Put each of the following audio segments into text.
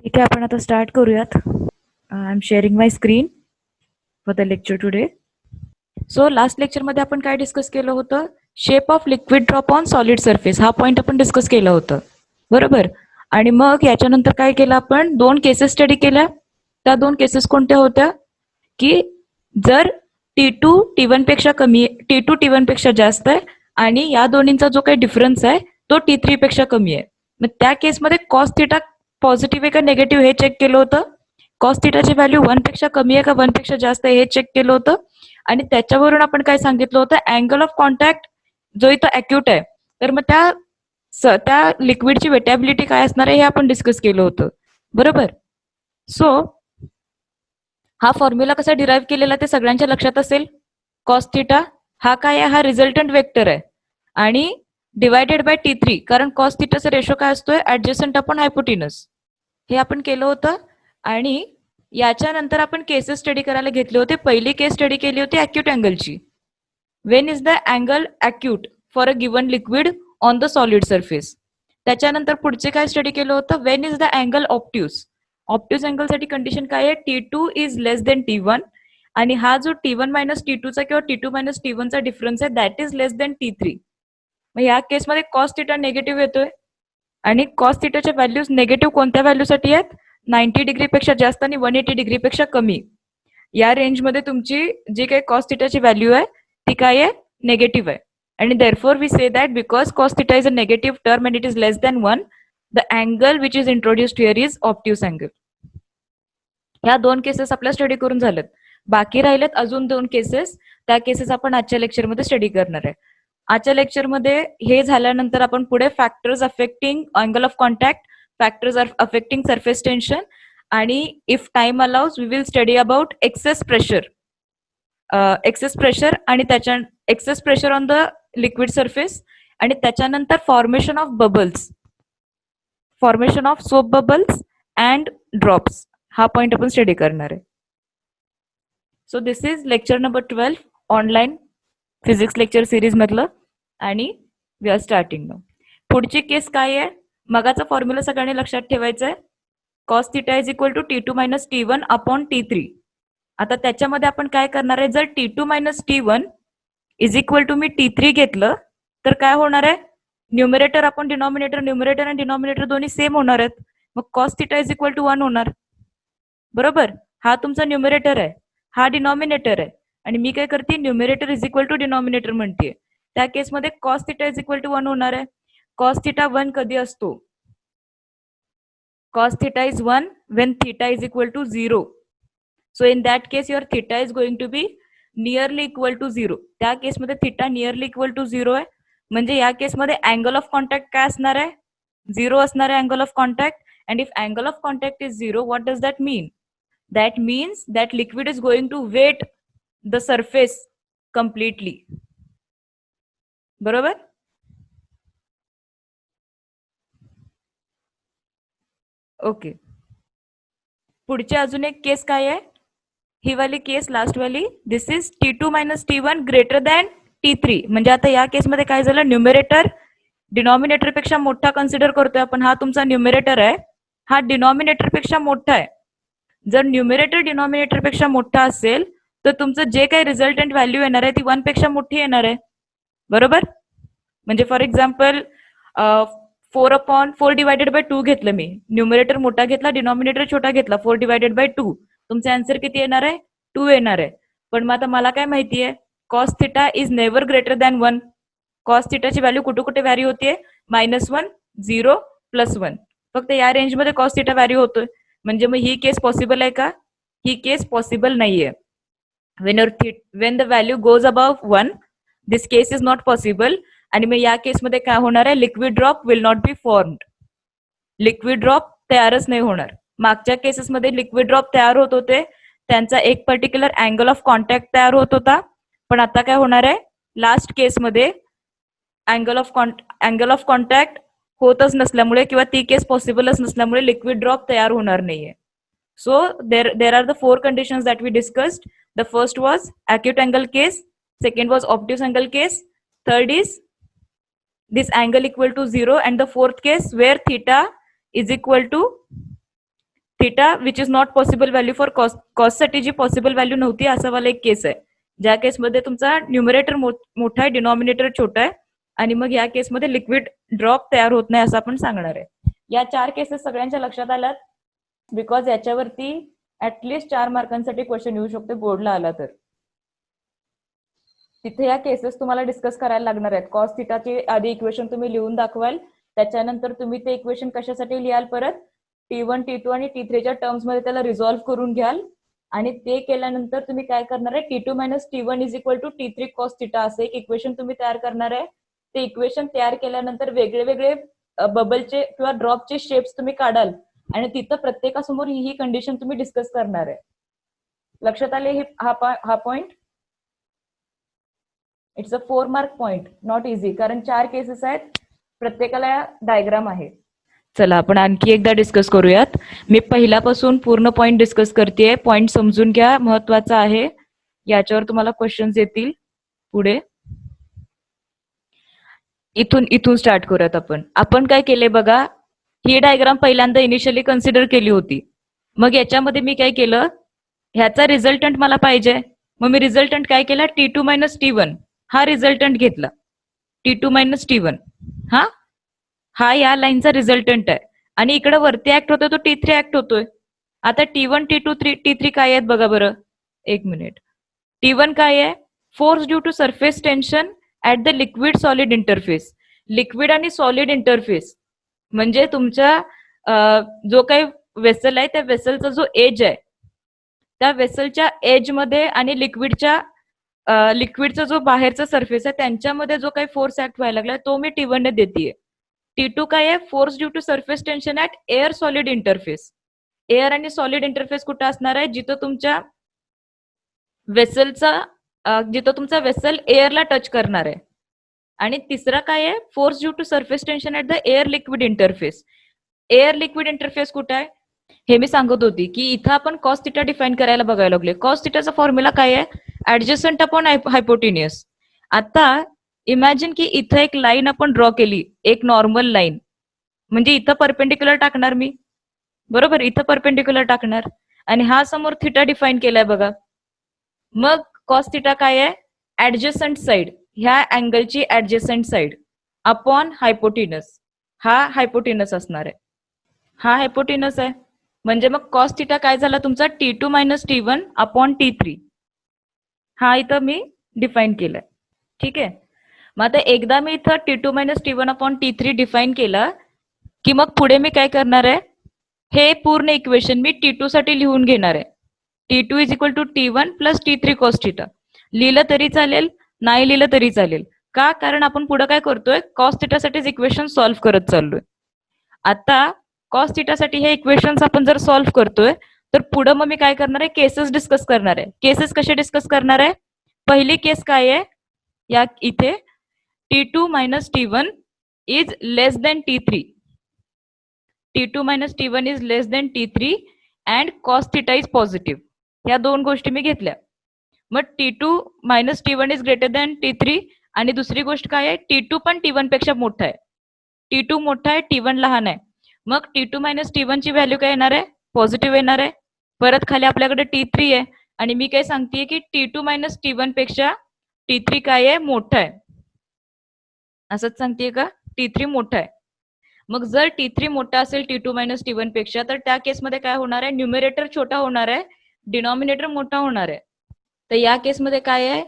ठीक आहे, आपण आता स्टार्ट करूयात. I am sharing my screen for the lecture today. So last लेक्चरमध्ये आपण काय डिस्कस केलं होतं? Shape of liquid drop on solid surface हा पॉईंट आपण डिस्कस केलं होतं, बरोबर. आणि मग याच्यानंतर काय केलं आपण? 2 केसेस स्टडी केल्या. त्या 2 केसेस कोणत्या होत्या? की जर T2 T1 पेक्षा कमी, T2 T1 पेक्षा जास्त आहे आणि या दोन्हींचा जो काही डिफरन्स आहे तो T3 पेक्षा कमी आहे. मग त्या केसमध्ये कॉस थिटा पॉझिटिव्ह आहे का निगेटिव्ह हे चेक केलं होतं. कॉस थिटाची व्हॅल्यू 1 पेक्षा कमी आहे का 1 पेक्षा जास्त आहे हे चेक केलं होतं. आणि त्याच्यावरून आपण काय सांगितलं होतं? अँगल ऑफ कॉन्टॅक्ट जो इथं अॅक्यूट आहे, तर मग त्या लिक्विडची वेटेबिलिटी काय असणार आहे हे आपण डिस्कस केलं होतं, बरोबर. सो हा फॉर्म्युला कसा डिराईव्ह केलेला ते सगळ्यांच्या लक्षात असेल. कॉस थिटा हा काय आहे? हा रिझल्टंट वेक्टर आहे आणि डिवायडेड बाय T3, कारण कॉस थिटाचा रेशो काय असतोय? Adjacent upon hypotenuse. हे आपण केलं होतं. आणि याच्यानंतर आपण केसेस स्टडी करायला घेतले होते. पहिली केस स्टडी केली होती अॅक्यूट अँगलची. When is the angle acute for a given liquid on the solid surface. त्याच्यानंतर पुढचे काय स्टडी केलं होतं? When is the angle obtuse. Obtuse अँगलसाठी कंडिशन काय आहे? T2 is less than T1 आणि हा जो T1 मायनस T2चा किंवा T2 मायनस T1चा डिफरन्स आहे that is less than T3. मग या केसमध्ये कॉस थिटा निगेटिव्ह येतोय आणि कॉस थिटाच्या व्हॅल्यूज निगेटिव्ह कोणत्या व्हॅल्यूसाठी आहेत? 90 डिग्रीपेक्षा जास्त आणि 180 डिग्रीपेक्षा कमी. या रेंजमध्ये तुमची जी काही कॉस थिटाची व्हॅल्यू आहे ती काय आहे? निगेटिव्ह आहे. आणि therefore we say that because cos theta is a negative term and it is less than 1, the angle which is introduced here is obtuse angle. ह्या 2 केसेस आपल्या स्टडी करून झालेत. बाकी राहिलेत अजून 2 केसेस. त्या केसेस आपण आजच्या लेक्चरमध्ये स्टडी करणार आहे. आजच्या लेक्चरमध्ये हे झाल्यानंतर आपण पुढे factors affecting angle of contact, factors affecting surface tension आणि if time allows we will study about excess pressure आणि त्याच्या excess pressure on the liquid surface आणि त्याच्यानंतर formation of bubbles, formation of soap bubbles and drops हा point आपण study करणार आहे. So this is lecture number 12 online physics lecture series मधलं आणि वी आर स्टार्टिंग नाउ. पुढची केस काय आहे? मगाचा फॉर्म्युला सगळ्यांनी लक्षात ठेवायचा आहे. Cos theta is equal to T2 minus T1 upon T3. आता त्याच्यामध्ये आपण काय करणार आहे? जर T2 minus T1 is equal to मी T3 घेतलं तर काय होणार आहे? न्यूमरेटर आपण न्यूमरेटर आणि डिनॉमिनेटर दोन्ही सेम होणार आहेत. मग cos theta is equal to 1 होणार, बरोबर. हा तुमचा न्यूमरेटर आहे, हा डिनॉमिनेटर आहे आणि मी काय करते? Numerator is equal to denominator म्हणते. त्या केसमध्ये cos theta is equal to 1 होणार आहे. कॉस थिटा 1 कधी असतो? cos theta is 1 when theta is equal to 0. So in that case your theta is going to be nearly equal to 0. त्या केसमध्ये theta nearly equal to 0 आहे. म्हणजे या केसमध्ये अँगल ऑफ कॉन्टॅक्ट काय असणार आहे? 0 असणार आहे angle of contact. And if angle of contact is 0, what does that mean? That means that liquid is going to wet the surface completely. बरोबर? ओके. पुढची अजून एक केस काय आहे? ही वाली केस लास्ट वाली. This is T2 minus T1 greater than T3. म्हणजे आता या केसमध्ये काय झालं? न्यूमरेटर डिनॉमिनेटर पेक्षा मोठा कन्सिडर करतोय आपण. हा तुमचा न्यूमरेटर आहे, हा डिनॉमिनेटर पेक्षा मोठा आहे. जर न्यूमरेटर डिनॉमिनेटर पेक्षा मोठा असेल तर तुमचं जे काही रिझल्टंट व्हॅल्यू येणार आहे ती 1 पेक्षा मोठी येणार आहे, बरोबर. म्हणजे फॉर एक्झाम्पल 4 डिवायडेड बाय 2 घेतलं मी. न्यूमरेटर मोठा घेतला, डिनॉमिनेटर छोटा घेतला. 4 डिवायडेड बाय 2. तुमचा आन्सर किती येणार आहे? 2 येणार आहे. पण मग आता मला काय माहितीये? Cos theta is never greater than 1. Cos थिटाची व्हॅल्यू कुठे कुठे व्हॅरी होतीये? -1, 0, +1. फक्त या रेंजमध्ये कॉस थिटा व्हॅरी होतोय. म्हणजे मग ही केस पॉसिबल आहे का? ही केस पॉसिबल नाहीये. Wien the value goes above 1, this case is not possible. आणि मग या केसमध्ये काय होणार आहे? Liquid drop will not be formed. Liquid drop तयारच नाही होणार. मागच्या केसेसमध्ये लिक्विड ड्रॉप तयार होत होते, त्यांचा एक पर्टिक्युलर अँगल ऑफ कॉन्टॅक्ट तयार होत होता. पण आता काय होणार आहे? लास्ट केसमध्ये अँगल ऑफ कॉन्टॅक्ट होतच नसल्यामुळे किंवा ती केस पॉसिबलच नसल्यामुळे लिक्विड ड्रॉप तयार होणार नाहीये. So there are the 4 conditions that we discussed. The first was acute angle case, second was obtuse angle case, third is this angle equal to 0, and the fourth case where theta is equal to theta which is not possible value for कॉस्टसाठी जी possible value नव्हती, असा वाला एक केस आहे, ज्या केसमध्ये तुमचा न्यूमरेटर मोठा आहे, डिनॉमिनेटर छोटा आहे, आणि मग या केसमध्ये लिक्विड ड्रॉप तयार होत नाही असं आपण सांगणार आहे. या 4 केसेस सगळ्यांच्या लक्षात आल्यात, बिकॉज याच्यावरती ऍटलिस्ट 4 मार्कांसाठी क्वेश्चन येऊ शकते बोर्डला आला तर. तिथे या केसेस तुम्हाला डिस्कस करायला लागणार आहेत. कॉस थिटाचे आधी इक्वेशन तुम्ही लिहून दाखवाल, त्याच्यानंतर तुम्ही ते इक्वेशन कशासाठी लिहाल, परत T1, T2 आणि T3च्या टर्म्स मध्ये त्याला रिझॉल्व्ह करून घ्याल, आणि ते केल्यानंतर तुम्ही काय करणार आहे, T2 minus T1 is equal to T3 cos theta असं एक इक्वेशन तुम्ही तयार करणार आहे. ते इक्वेशन तयार केल्यानंतर वेगळे वेगळे बबलचे किंवा ड्रॉपचे शेप्स तुम्ही काढाल, आणि तिथं प्रत्येकासमोर ही कंडिशन तुम्ही डिस्कस करणार आहे. लक्षात आले हा point? It's a 4 mark point, not easy, कारण 4 केसेस आहेत, प्रत्येकाला डायग्राम आहे. चला आपण आणखी एकदा डिस्कस करूयात. मी पहिल्यापासून पूर्ण पॉइंट डिस्कस करतेय, पॉइंट समजून घ्या, महत्वाचा आहे, याच्यावर तुम्हाला क्वेश्चन्स येतील पुढे. इथून स्टार्ट करूयात आपण काय केले बघा, ही डायग्राम पहिल्यांदा इनिशियली कन्सिडर केली होती. मग याच्यामध्ये मी काय केलं, ह्याचा रिझल्टंट मला पाहिजे, मग मी रिझल्टंट काय केला, T2 मायनस T1 हा रिझल्टंट घेतला. T2 मायनस T1 हा या लाईनचा रिझल्टंट आहे, आणि इकडे वरती ऍक्ट होतोय तो T3 ऍक्ट होतोय. आता T1, T2, T3 काय आहेत बघा बरं, एक मिनिट. T1 काय आहे, force due to surface tension at the liquid solid interface. Liquid आणि सॉलिड इंटरफेस म्हणजे तुमच्या जो काही वेसल आहे, त्या वेसलचा जो एज आहे, त्या वेसलच्या एज मध्ये आणि लिक्विडचा जो बाहेरचा सरफेस आहे त्यांच्यामध्ये जो काही फोर्स ऍक्ट व्हायला लागला तो मी T1 ने देतीये. T2 काय आहे, force due to surface tension at air solid interface. Air आणि सॉलिड इंटरफेस कुठं असणार आहे, जिथं तुमच्या वेसल एअरला टच करणार आहे. आणि तिसरा काय आहे, force due to surface tension at the air liquid interface. Air liquid interface कुठं आहे हे मी सांगत होती, की इथं आपण कॉस थिटा डिफाईन करायला बघायला लागले. कॉस थिटाचा फॉर्म्युला काय आहे, ऍडजस्टंट अपॉन हायपोटेनियस. आता इमॅजिन की इथं एक लाईन आपण ड्रॉ केली, एक नॉर्मल लाईन, म्हणजे इथं परपेंडिक्युलर टाकणार मी, बरोबर, इथं परपेंडिक्युलर टाकणार, आणि हा समोर थिटा डिफाईन केलाय बघा. मग कॉस थिटा काय आहे, ऍडजस्टंट साइड, ह्या अँगलची ऍडजस्टंट साइड अपॉन हायपोटिनस, हा हायपोटिनस असणार आहे, हा हायपोटिनस आहे. म्हणजे मग कॉस थिटा काय झाला तुमचा, T2 minus T1 upon T3, हा इथं मी डिफाईन केलाय. ठीक आहे, मग आता एकदा मी इथं T2 minus T1 upon T3 define केला की मग पुढे मी काय करणार आहे, हे पूर्ण इक्वेशन मी T2 साठी लिहून घेणार आहे. T2 is equal to T1 plus T3 cos theta. लिहिलं तरी चालेल, नाही लिहिलं तरी चालेल. का, कारण आपण पुढे काय करतोय, कॉस थिटासाठीच इक्वेशन सॉल्व्ह करत चाललोय. आता कॉस थिटासाठी हे इक्वेशन्स आपण जर सॉल्व्ह करतोय, तर पुढे मग मी काय करणार आहे, केसेस डिस्कस करणार आहे. केसेस कसे डिस्कस करणार आहे, पहिली केस काय आहे, या इथे T2 minus T1 is less than T3. T2 minus T1 is less than T3 and cos theta is positive. या दोन गोष्टी मी घेतल्या. मग T2 minus T1 is greater than T3, आणि दुसरी गोष्ट काय आहे, T2 पण T1 पेक्षा मोठा आहे. T2 मोठा आहे, T1 लहान आहे. मग T2 मायनस T1 ची व्हॅल्यू काय येणार आहे, पॉझिटिव्ह येणार आहे. परत खाली आपल्याकडे T3 आहे, आणि मी काय सांगतेय की T2 मायनस T1 पेक्षा T3 काय आहे, मोठा आहे. असंच सांगतेय का, T3 मोठा आहे. मग जर T3 मोठा असेल T2 मायनस T1 पेक्षा, तर त्या केसमध्ये काय होणार आहे, न्यूमरेटर छोटा होणार आहे, डिनॉमिनेटर मोठा होणार आहे. तर या केसमध्ये काय आहे,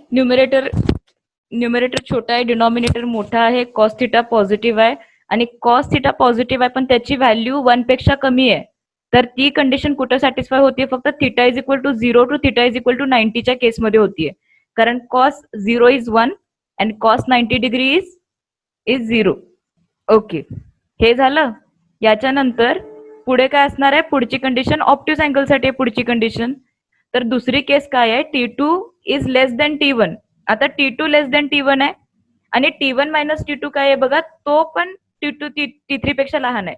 न्यूमरेटर छोटा आहे, डिनॉमिनेटर मोठा आहे, कॉस थिटा पॉझिटिव्ह आहे, आणि कॉस थिटा पॉझिटिव्ह आहे पण त्याची व्हॅल्यू 1 पेक्षा कमी आहे. तर ती कंडिशन कुठं सॅटिस्फाय होतीये, फक्त theta is equal to 0 to theta is equal to 90च्या केसमध्ये होतीये. कारण cos 0 is 1 and cos 90 degree is 0. Okay, हे झालं. याच्यानंतर पुढे काय असणार आहे, पुढची कंडिशन ऑप्टिव्स अँगलसाठी आहे पुढची कंडिशन. तर दुसरी केस काय आहे, T2 is less than T1. आता T2 लेस देन T1 आहे, आणि T1 मायनस T2 काय आहे बघा, तो पण T2 T3 पेक्षा लहान आहे.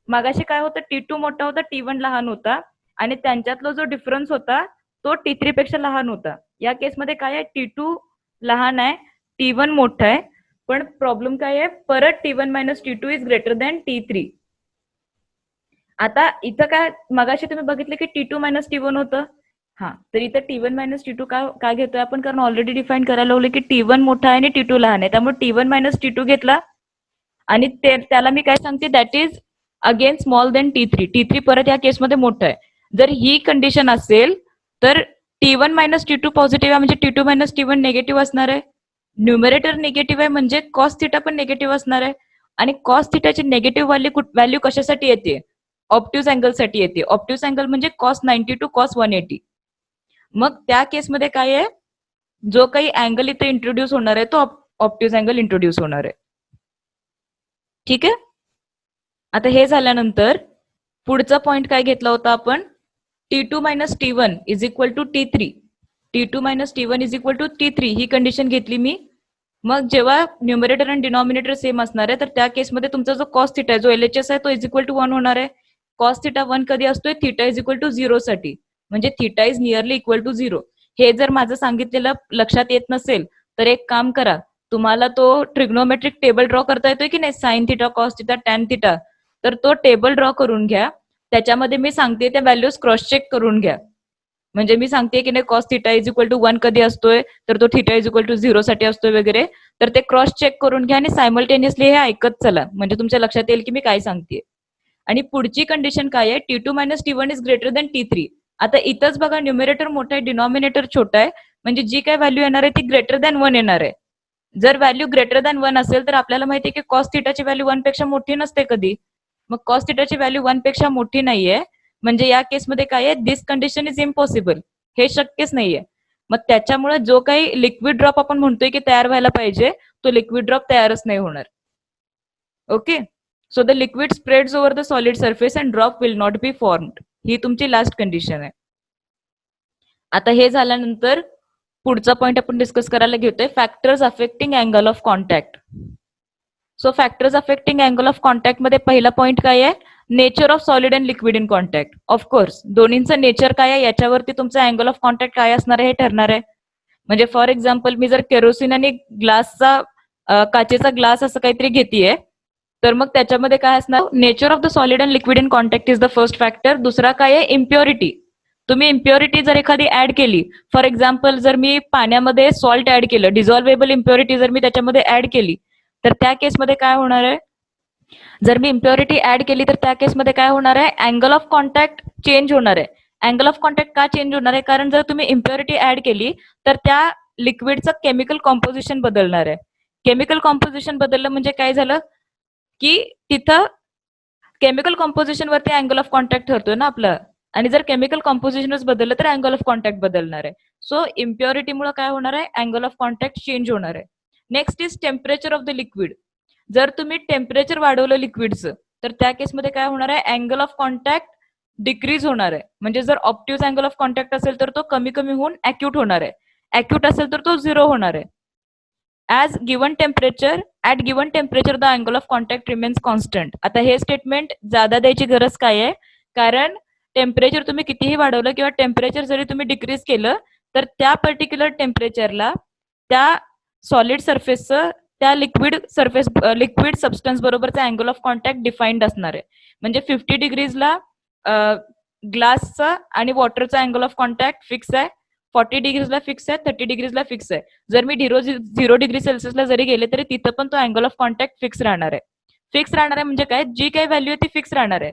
मागाशी काय होतं, T2 मोठा होता, T1 लहान होता, आणि त्यांच्यातला जो डिफरन्स होता तो T3 पेक्षा लहान होता. या केसमध्ये काय आहे, T2 लहान आहे, T1 मोठा आहे, पण प्रॉब्लेम काय आहे, परत T1 minus T2 is greater than T3. आता इथं काय मगाशी तुम्ही बघितलं की T2 मायनस T1 होतं. हा, तर इथं T1 मायनस T2 का घेतोय आपण? कारण ऑलरेडी डिफाईन करायला लावले की T1 मोठा आहे आणि T2 लहान आहे, त्यामुळे T1 मायनस T2 घेतला आणि त्याला मी काय सांगते, that is again small than T3. T3 परत या केसमध्ये मोठं आहे. जर ही कंडिशन असेल तर T1 मायनस T2 पॉझिटिव्ह आहे, म्हणजे T2 मायनस T1 निगेटिव्ह असणार आहे. न्यूमरेटर निगेटिव्ह आहे म्हणजे कॉस थिटा पण निगेटिव्ह असणार आहे. आणि कॉस थिटाची निगेटिव्ह व्हॅल्यू कशासाठी येते? ऑप्ट्यूज अँगलसाठी येते. ऑप्ट्यूज अँगल म्हणजे कॉस 90 टू कॉस 180. मग त्या केसमध्ये काय आहे, जो काही अँगल इथे इंट्रोड्यूस होणार आहे तो ऑप्ट्यूज अँगल इंट्रोड्यूस होणार आहे. ठीक आहे. आता हे झाल्यानंतर पुढचा पॉइंट काय घेतला होता आपण? T2 minus T1 is equal to T3. T2 minus T1 is equal to T3 ही कंडिशन घेतली मी. मग जेव्हा न्यूमरेटर आणि डिनॉमिनेटर सेम असणार आहे तर त्या केसमध्ये तुमचा जो कॉस थिटा आहे, जो LHS आहे, तो इज इक्वल टू 1 होणार आहे. कॉस थिटा 1 कधी असतोय? थिटा इज इक्वल टू 0 साठी, म्हणजे theta is nearly equal to 0. हे जर माझं सांगितलेलं लक्षात येत नसेल तर एक काम करा, तुम्हाला तो ट्रिग्नोमेट्रिक टेबल ड्रॉ करता येतोय की नाही, sine theta, cos theta, tan theta, तर तो टेबल ड्रॉ करून घ्या. त्याच्यामध्ये मी सांगते त्या व्हॅल्यूज क्रॉस चेक करून घ्या. म्हणजे मी सांगते की नाही, cos theta is equal to 1 कधी असतोय, तर तो थिटा इज इक्वल टू 0 साठी असतोय वगैरे. तर ते क्रॉस चेक करून घ्या आणि सायमल्टेनियसली हे ऐकत चला, म्हणजे तुमच्या लक्षात येईल की मी काय सांगते. आणि पुढची कंडिशन काय आहे? T2 minus T1 is greater than T3. आता इथंच बघा, न्यूमरेटर मोठा आहे, डिनॉमिनेटर छोटा आहे, म्हणजे जी काय व्हॅल्यू येणार आहे ती ग्रेटर दॅन 1 येणार आहे. जर व्हॅल्यू ग्रेटर दॅन 1 असेल तर आपल्याला माहिती आहे की कॉस थिटाची व्हॅल्यू 1 पेक्षा मोठी नसते कधी. मग कॉस थिटाची व्हॅल्यू 1 पेक्षा मोठी नाहीये, म्हणजे या केसमध्ये काय आहे, दिस कंडिशन इज इम्पॉसिबल, हे शक्यच नाहीये. मग त्याच्यामुळे जो काही लिक्विड ड्रॉप आपण म्हणतोय की तयार व्हायला पाहिजे, तो लिक्विड ड्रॉप तयारच नाही होणार. Okay, so the liquid spreads over the solid surface and drop will not be formed. ही तुमची लास्ट कंडिशन आहे. आता हे झाल्यानंतर पुढचा पॉइंट आपण डिस्कस करायला घेतोय, factors affecting angle of contact. So factors affecting angle of contact मध्ये पहिला पॉइंट काय आहे? Nature of solid and liquid in contact. Of course दोन्हींचं नेचर काय आहे याच्यावरती तुमचा अँगल ऑफ कॉन्टॅक्ट काय असणार आहे हे ठरणार आहे. म्हणजे फॉर एक्झाम्पल मी जर केरोसिन आणि ग्लासचा, काचेचा ग्लास असं काहीतरी घेतेय, तर मग त्याच्यामध्ये काय असणार? Nature of the solid and liquid in contact is the first factor. दुसरा काय आहे? इम्प्युरिटी. तुम्ही इम्प्युरिटी जर एखादी ऍड केली, फॉर एक्झाम्पल जर मी पाण्यामध्ये सॉल्ट ऍड केलं, डिझॉल्वेबल इम्प्युरिटी जर मी त्याच्यामध्ये ऍड केली, तर त्या केसमध्ये काय होणार आहे? जर मी इम्प्युरिटी ऍड केली तर त्या केसमध्ये काय होणार आहे? अँगल ऑफ कॉन्टॅक्ट चेंज होणार आहे. अँगल ऑफ कॉन्टॅक्ट का चेंज होणार आहे? कारण जर तुम्ही इम्प्युरिटी ऍड केली तर त्या लिक्विडचं केमिकल कॉम्पोजिशन बदलणार आहे. केमिकल कॉम्पोजिशन बदललं म्हणजे काय झालं की तिथं केमिकल कॉम्पोजिशन वरती अँगल ऑफ कॉन्टॅक्ट ठरतोय ना आपलं, आणि जर केमिकल कॉम्पोजिशनच बदललं तर अँगल ऑफ कॉन्टॅक्ट बदलणार आहे. सो इम्प्युरिटीमुळे काय होणार आहे? अँगल ऑफ कॉन्टॅक्ट चेंज होणार आहे. Next is temperature of the liquid. जर तुम्ही टेम्परेचर वाढवलं लिक्विडचं तर त्या केसमध्ये काय होणार आहे? अँगल ऑफ कॉन्टॅक्ट डिक्रीज होणार आहे. म्हणजे जर ऑप्ट्यूज अँगल ऑफ कॉन्टॅक्ट असेल तर तो कमी कमी होऊन अॅक्यूट होणार आहे. अॅक्यूट असेल तर तो 0 होणार आहे. As given temperature, at given temperature the angle of contact remains constant. आता हे स्टेटमेंट जादा द्यायची गरज काय आहे? कारण टेम्परेचर तुम्ही कितीही वाढवलं किंवा टेम्परेचर जरी तुम्ही डिक्रीज केलं तर त्या पर्टिक्युलर टेम्परेचरला त्या सॉलिड सरफेसचं, त्या लिक्विड सबस्टन्स बरोबरचा अँगल ऑफ कॉन्टॅक्ट डिफाईन्ड असणार आहे. म्हणजे 50 डिग्रीजला ग्लासचा आणि वॉटरचा अँगल ऑफ कॉन्टॅक्ट फिक्स आहे, 40 डिग्रीजला फिक्स आहे, 30 डिग्रीजला फिक्स आहे. जर मी 0 डिग्री सेल्सिअसला जरी गेले तरी तिथं पण तो अँगल ऑफ कॉन्टॅक्ट फिक्स राहणार आहे. फिक्स राहणार आहे म्हणजे काय? जी काही व्हॅल्यू आहे ती फिक्स राहणार आहे.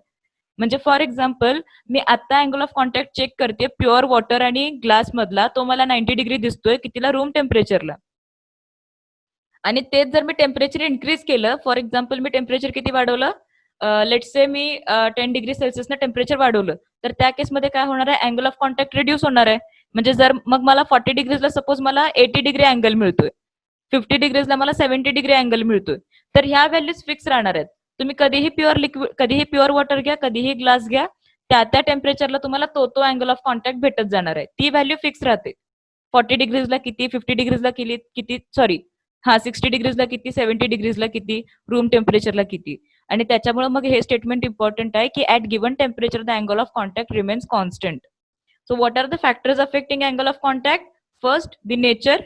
म्हणजे फॉर एक्झाम्पल मी आता अँगल ऑफ कॉन्टॅक्ट चेक करते प्युअर वॉटर आणि ग्लास मधला, तो मला 90 डिग्री दिसतोय कितीला? रूम टेम्परेचरला. आणि तेच जर मी टेम्परेचर इन्क्रीज केलं, फॉर एक्झाम्पल मी टेम्परेचर किती वाढवलं, लेट्स से मी 10 डिग्री सेल्सिअसनं टेम्परेचर वाढवलं, तर त्या केसमध्ये काय होणार आहे? अँगल ऑफ कॉन्टॅक्ट रिड्यूस होणार आहे. म्हणजे जर मग मला 40 डिग्रीजला सपोज मला 80 डिग्री अँगल मिळतोय, 50 डिग्रीजला मला 70 डिग्री अँगल मिळतोय, तर ह्या व्हॅल्यूज फिक्स राहणार आहेत. तुम्ही कधीही प्युअर लिक्विड, कधीही प्युअर वॉटर घ्या, कधीही ग्लास घ्या, त्या त्या टेम्परेचरला तुम्हाला तो अँगल ऑफ कॉन्टॅक्ट भेटत जाणार आहे. ती व्हॅल्यू फिक्स राहते. 40 डिग्रीजला किती, 50 डिग्रीजला किती, सॉरी, 60 डिग्रीजला किती, 70 डिग्रीजला किती, रूम टेम्परेचरला किती. आणि त्याच्यामुळे मग हे स्टेटमेंट इम्पॉर्टंट आहे की at given temperature the angle of contact remains constant. So what are the factors affecting angle of contact? First, the nature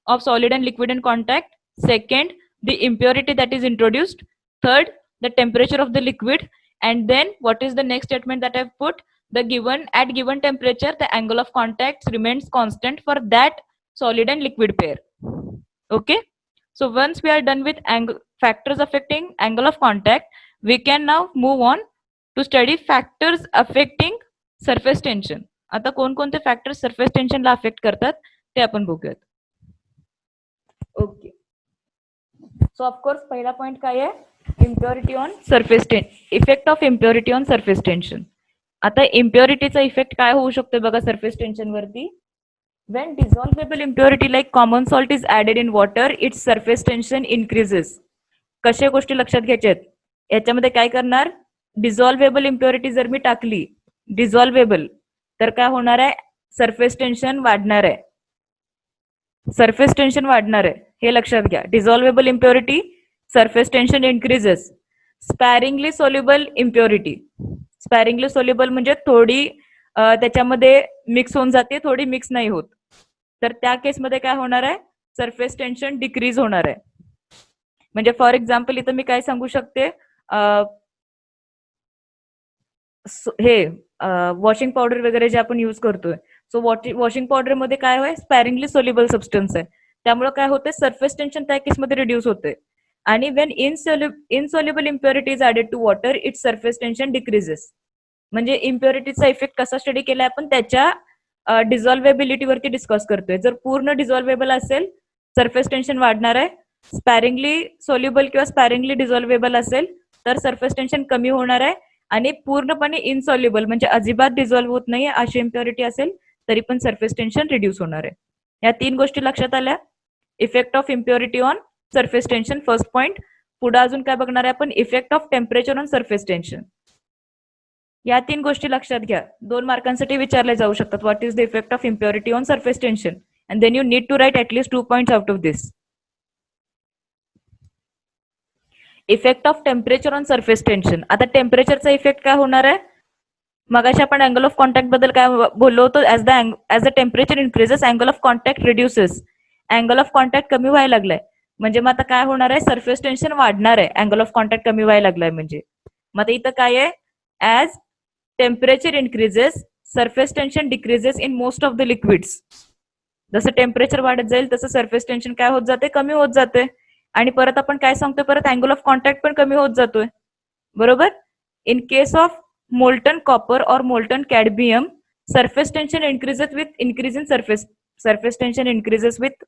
of solid and liquid in contact. Second, the impurity that is introduced. Third, the temperature of the liquid. and then what is the next statement that I've put? The given at given temperature the angle of contact remains constant for that solid and liquid pair. Okay, so once we are done with factors affecting angle of contact, we can now move on to study factors affecting surface tension. आता कोणकोणते factors surface टेन्शनला affect करतात ते आपण बघूयात. Okay, so of course पहिला point काय आहे? Impurity on surface effect of impurity on surface tension. आता इम्प्युरिटीचा इफेक्ट काय होऊ शकतो बघा सरफेस टेन्शन वरती? When dissolvable impurity like common salt is added in water, its surface tension increases. कशा गोष्टी लक्षात घ्यायच्यात याच्यामध्ये? काय करणार? डिझॉल्वेबल इम्प्युरिटी जर मी टाकली डिझॉल्वेबल तर काय होणार आहे? सरफेस टेन्शन वाढणार आहे. सरफेस टेन्शन वाढणार आहे हे लक्षात घ्या. Dissolvable impurity surface tension increases. Sparingly soluble impurity, sparingly soluble म्हणजे थोडी त्याच्यामध्ये मिक्स होऊन जाते, थोडी मिक्स नाही होत, तर त्या केसमध्ये काय होणार आहे? सरफेस टेन्शन डिक्रीज होणार आहे. म्हणजे फॉर एक्झाम्पल इथं मी काय सांगू शकते? हे वॉशिंग पावडर वगैरे जे आपण यूज करतोय, सो वॉशिंग पावडर मध्ये काय होय? स्पॅरिंगली सोल्युबल सबस्टन्स आहे, त्यामुळे काय होते? सरफेस टेन्शन त्या केसमध्ये रिड्यूस होते. आणि when insoluble impurity is added to water, its surface tension decreases. म्हणजे इम्प्युरिटीचा इफेक्ट कसा स्टडी केलाय आपण? त्याच्या डिझॉल्वेबिलिटीवरती डिस्कस करतोय. जर पूर्ण डिझॉल्वेबल असेल सरफेस टेन्शन वाढणार आहे. स्पॅरिंगली सोल्युबल किंवा स्पॅरिंगली डिझॉल्वेबल असेल तर सरफेस टेन्शन कमी होणार आहे. आणि पूर्णपणे इनसॉल्युबल म्हणजे अजिबात डिझॉल्व्ह होत नाही अशी इम्प्युरिटी असेल तरी पण सरफेस टेन्शन रिड्यूस होणार आहे. या तीन गोष्टी लक्षात आल्या. Effect of impurity on surface tension first point. पुढे अजून काय बघणार आहे आपण? Effect of temperature on surface tension. या तीन गोष्टी लक्षात घ्या, 2 मार्कांसाठी विचारले जाऊ शकतात. What is the effect of impurity on surface tension, and then you need to write at least 2 points out of this. Effect of temperature on surface tension. आता टेम्परेचरचा इफेक्ट काय होणार आहे? मगाशी आपण अँगल ऑफ कॉन्टॅक्ट बद्दल काय बोललो होतो? As the temperature increases angle of contact reduces. Angle of contact कमी व्हायला लागलाय म्हणजे मग आता काय होणार आहे? सरफेस टेन्शन वाढणार आहे. अँगल ऑफ कॉन्टॅक्ट कमी व्हायला लागलाय म्हणजे मग इथं काय आहे? As temperature increases surface tension decreases in most of the liquids. जसं टेम्परेचर वाढत जाईल तसं सरफेस टेन्शन काय होत जाते? कमी होत जाते. आणि परत आपण काय सांगतोय? परत अँगल ऑफ कॉन्टॅक्ट पण कमी होत जातोय, बरोबर? In case of molten copper और molten cadmium surface tension increases with increase in surface tension increases with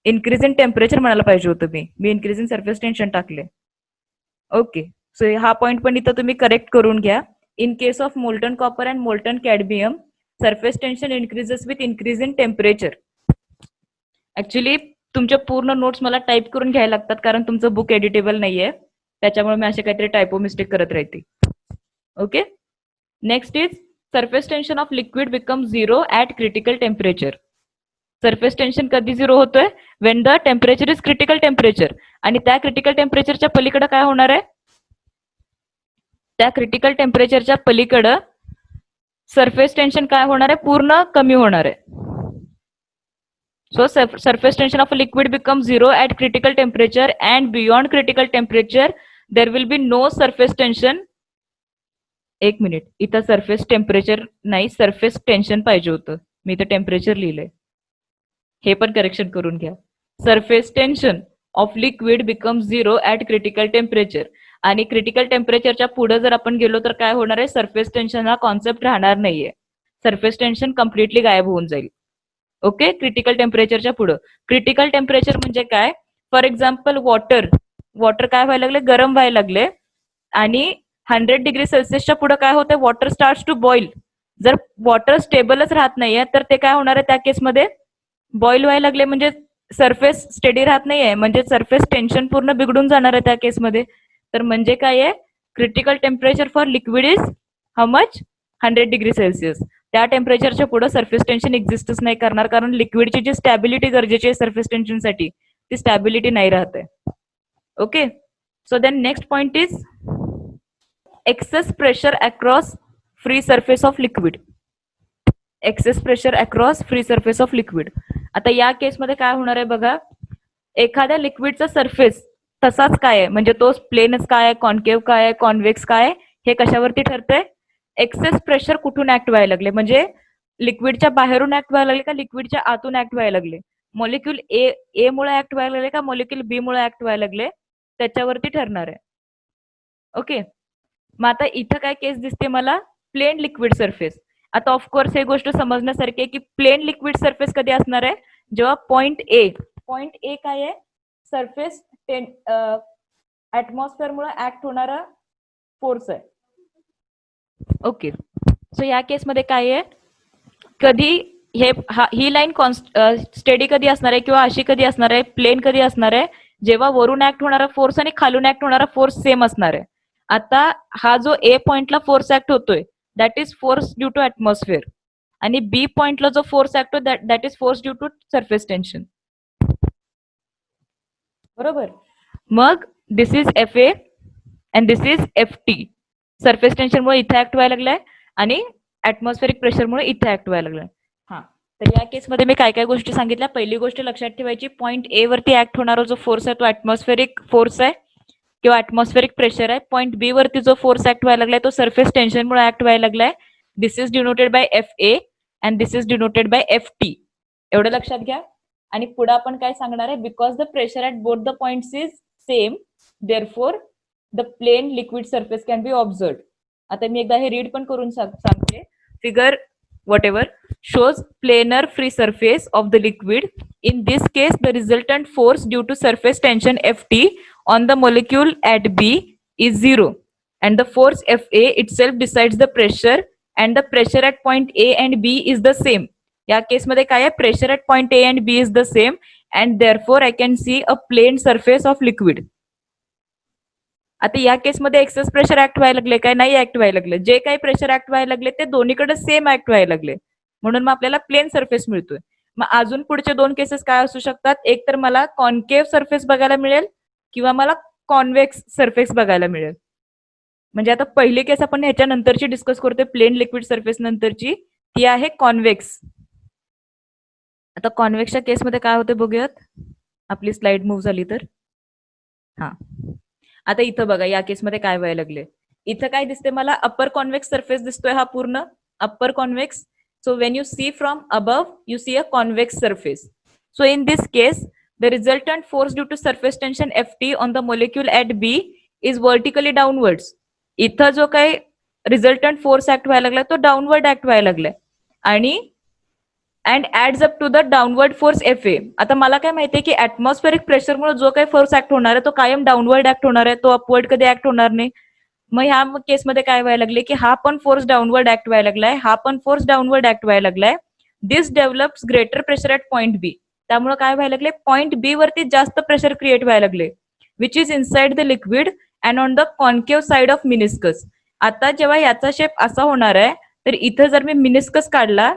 increase in temperature म्हणायला पाहिजे होतं मी इन्क्रीज इन सरफेस टेन्शन टाकले. ओके, सो हा पॉइंट पण इथं तुम्ही करेक्ट करून घ्या. In case of molten copper and molten cadmium surface tension increases with increase in temperature. Actually तुमच्या पूर्ण नोट्स मला टाईप करून घ्यायला लागतात कारण तुमचं बुक एडिटेबल नाहीये, त्याच्यामुळे मी असे काहीतरी टायपो मिस्टेक करत राहते. Okay, next is surface tension off liquid become 0 at critical temperature. Surface tension कधी 0 होतोय? Wien the temperature is critical temperature. आणि त्या क्रिटिकल टेम्परेचरच्या पलीकडे काय होणार आहे? त्या क्रिटिकल टेम्परेचरच्या पलीकडे सरफेस टेन्शन काय होणार आहे? पूर्ण कमी होणार आहे. So surface tension of a liquid becomes 0 at critical temperature, and beyond critical temperature there will be no surface tension. एक मिनिट, इथं सरफेस टेम्परेचर नाही, सरफेस टेन्शन पाहिजे होतं, मी इथं टेम्परेचर लिहिलंय, हे पण करेक्शन करून घ्या. Surface tension off liquid becomes 0 at critical temperature. आणि क्रिटिकल टेम्परेचरच्या पुढे जर आपण गेलो तर काय होणार आहे? सरफेस टेन्शन हा कॉन्सेप्ट राहणार नाहीये. सरफेस टेन्शन कम्प्लिटली गायब होऊन जाईल. ओके, क्रिटिकल टेम्परेचरच्या पुढे. क्रिटिकल टेम्परेचर म्हणजे काय? फॉर एक्झाम्पल वॉटर काय व्हायला लागले? गरम व्हायला लागले. आणि 100 डिग्री सेल्सिअसच्या पुढे काय होते? Water starts to boil. जर वॉटर स्टेबलच राहत नाहीये तर ते काय होणार आहे? त्या केसमध्ये बॉईल व्हायला लागले म्हणजे सरफेस स्टेडी राहत नाहीये, म्हणजे सरफेस टेन्शन पूर्ण बिघडून जाणार आहे त्या केसमध्ये. तर म्हणजे काय आहे? Critical temperature for liquid is how much? 100 degree Celsius. त्या टेम्परेचरच्या पुढे सरफेस टेन्शन एक्झिस्टच नाही करणार, कारण लिक्विडची जी स्टॅबिलिटी गरजेची आहे सरफेस टेन्शनसाठी ती स्टॅबिलिटी नाही राहते. Okay, so then next point is excess pressure across free surface of liquid. Excess pressure across free surface of liquid. आता या केसमध्ये काय होणार आहे बघा? एखाद्या लिक्विडचा सरफेस तसाच काय आहे, म्हणजे तो प्लेनच काय आहे, कॉन्केव्ह काय आहे, कॉन्व्हेक्स काय आहे, हे कशावरती ठरतंय? एक्सेस प्रेशर कुठून ऍक्ट व्हायला लागले, म्हणजे लिक्विडच्या बाहेरून ऍक्ट व्हायला लागले का लिक्विडच्या आतून ऍक्ट व्हायला लागले, मॉलिक्यूल ए मुळे ऍक्ट व्हायला लागले का मॉलिक्यूल बी मुळे ऍक्ट व्हायला लागले, त्याच्यावरती ठरणार आहे. ओके, मग आता इथं काय केस दिसते मला? Plane liquid surface. आता ऑफकोर्स हे गोष्ट समजण्यासारखी आहे की प्लेन लिक्विड सरफेस कधी असणार आहे? जेव्हा पॉइंट ए काय आहे? सरफेस ऍटमॉस्फिअरमुळे ऍक्ट होणारा फोर्स आहे. ओके, सो या केसमध्ये काय आहे? कधी ही लाईन स्टेडी कधी असणार आहे किंवा अशी कधी असणार आहे, प्लेन कधी असणार आहे? जेव्हा वरून ऍक्ट होणारा फोर्स आणि खालून ऍक्ट होणारा फोर्स सेम असणार आहे. आता हा जो ए पॉइंटला फोर्स ऍक्ट होतोय that is force due to atmosphere, आणि बी पॉइंटला जो फोर्स ऍक्ट होतो that is force due to surface tension. बरोबर, मग this is F A and this is F T. Surface टेन्शनमुळे इथे ऍक्ट व्हायला लागलाय आणि ऍटमॉस्फेरिक प्रेशरमुळे इथे ऍक्ट व्हायला लागलाय. हा, तर या केसमध्ये मी काय काय गोष्टी सांगितल्या. पहिली गोष्ट लक्षात ठेवायची, पॉईंट ए वरती ऍक्ट होणारा जो फोर्स आहे तो ऍटमॉस्फेरिक फोर्स आहे किंवा ऍटमॉस्फेरिक प्रेशर आहे. पॉईंट बी वरती जो फोर्स ऍक्ट व्हायला लागलाय तो सरफेस टेन्शनमुळे ऍक्ट व्हायला लागलाय. This is denoted by F A and this is denoted by F T. एवढं लक्षात घ्या. आणि पुढे आपण काय सांगणार आहे? Because the pressure at both the points is same, therefore the plane liquid surface can be observed. आता मी एकदा हे रीड पण करून सांगते. Figure whatever shows planar free surface of the liquid. In this case, the resultant force due to surface tension Ft on the molecule at B is 0, and the force Fa itself decides the pressure, and the pressure at point A and B is the same. या केसमध्ये काय आहे? Pressure at point A and B is the same, and therefore I can see a plane surface of liquid. आता या केसमध्ये excess pressure act व्हायला लागले काय? नाही ऍक्ट व्हायला लागले. जे काही प्रेशर ऍक्ट व्हायला लागले ते दोन्हीकडे सेम ऍक्ट व्हायला लागले, म्हणून मग आपल्याला प्लेन सरफेस मिळतोय. मग अजून पुढचे दोन केसेस काय असू शकतात? एक तर मला कॉन्केव्ह सरफेस बघायला मिळेल किंवा मला कॉन्व्हेक्स सरफेस बघायला मिळेल. म्हणजे आता पहिली केस आपण ह्याच्या नंतरची डिस्कस करतोय, प्लेन लिक्विड सरफेस नंतरची, ती आहे कॉन्व्हेक्स. आता कॉन्व्हेक्सच्या केसमध्ये काय होते बघूयात. आपली स्लाइड मूव्ह झाली तर. हा, आता इथं बघा या केसमध्ये काय व्हायला लागले. इथं काय दिसते मला? अपर कॉन्व्हेक्स सरफेस दिसतोय हा पूर्ण upper convex. So when you see from above you see a convex surface. So in this case the resultant force due to surface tension Ft on the molecule at B is vertically downwards. इथं जो काही resultant force act व्हायला लागलाय तो downward act व्हायला लागलाय आणि and adds up to the downward force Fa. आता मला काय माहितीये की ऍटमॉस्फेरिक प्रेशरमुळे जो काही फोर्स ऍक्ट होणार आहे तो कायम डाऊनवर्ड ऍक्ट होणार आहे, तो अपवर्ड कधी ऍक्ट होणार नाही. मग ह्या केसमध्ये काय व्हायला लागले की हा पण फोर्स डाऊनवर्ड ऍक्ट व्हायला लागलाय, हा पण फोर्स डाऊनवर्ड ऍक्ट व्हायला लागलाय. This develops greater pressure at point B. त्यामुळे काय व्हायला लागले? पॉइंट बी वरती जास्त प्रेशर क्रिएट व्हायला लागले, which is inside the liquid and on the concave side of meniscus. आता जेव्हा याचा शेप असा होणार आहे तर इथं जर मी मिनिस्कस काढला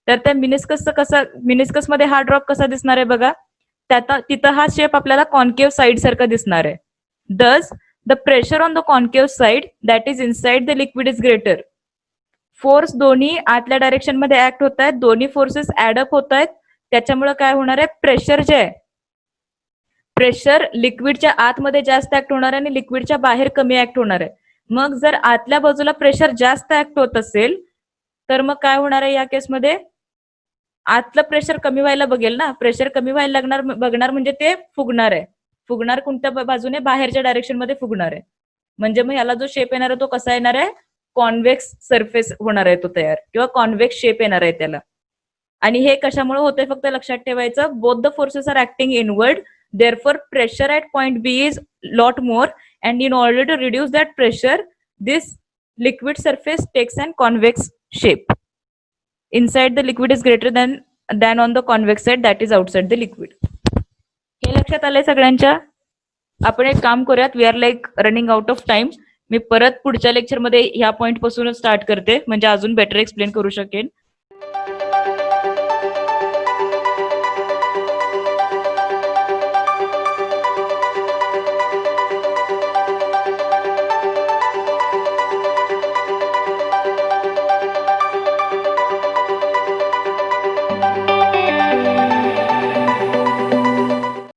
तर त्या मिनिस्कसचा कसा, मिनिस्कसमध्ये हा ड्रॉप कसा दिसणार आहे बघा. तिथं हा शेप आपल्याला कॉन्केव्ह साइड सारखा दिसणार आहे. दस the pressure on the concave side that is inside the liquid is greater. Force दोन्ही आतल्या डायरेक्शन मध्ये ऍक्ट होत आहेत, दोन्ही फोर्सेस ऍडअप होत आहेत. त्याच्यामुळे काय होणार आहे? प्रेशर जे आहे, प्रेशर लिक्विडच्या आतमध्ये जास्त ऍक्ट होणार आहे आणि लिक्विडच्या बाहेर कमी ऍक्ट होणार आहे. मग जर आतल्या बाजूला प्रेशर जास्त ऍक्ट होत असेल तर मग काय होणार आहे या केसमध्ये? आतलं प्रेशर कमी व्हायला बघेल ना. प्रेशर कमी व्हायला बघणार म्हणजे ते फुगणार आहे. फुगणार कोणत्या बाजूने? बाहेरच्या डायरेक्शन मध्ये फुगणार आहे. म्हणजे मग याला जो शेप येणार आहे तो कसा येणार आहे? कॉन्व्हेक्स सरफेस होणार आहे तो तयार, किंवा कॉन्व्हेक्स शेप येणार आहे त्याला. आणि हे कशामुळे होते फक्त लक्षात ठेवायचं, both the forces are acting inward, therefore pressure at point B is lot more, and in order to reduce that pressure this liquid surface takes and convex shape. Inside the liquid is greater than on the convex side that is outside the liquid. हे लक्षात आलंय सगळ्यांच्या? आपण एक काम करूयात, we are like running out of time. मी परत पुढच्या लेक्चरमध्ये ह्या पॉइंट पासून स्टार्ट करते म्हणजे अजून बेटर एक्सप्लेन करू शकेन.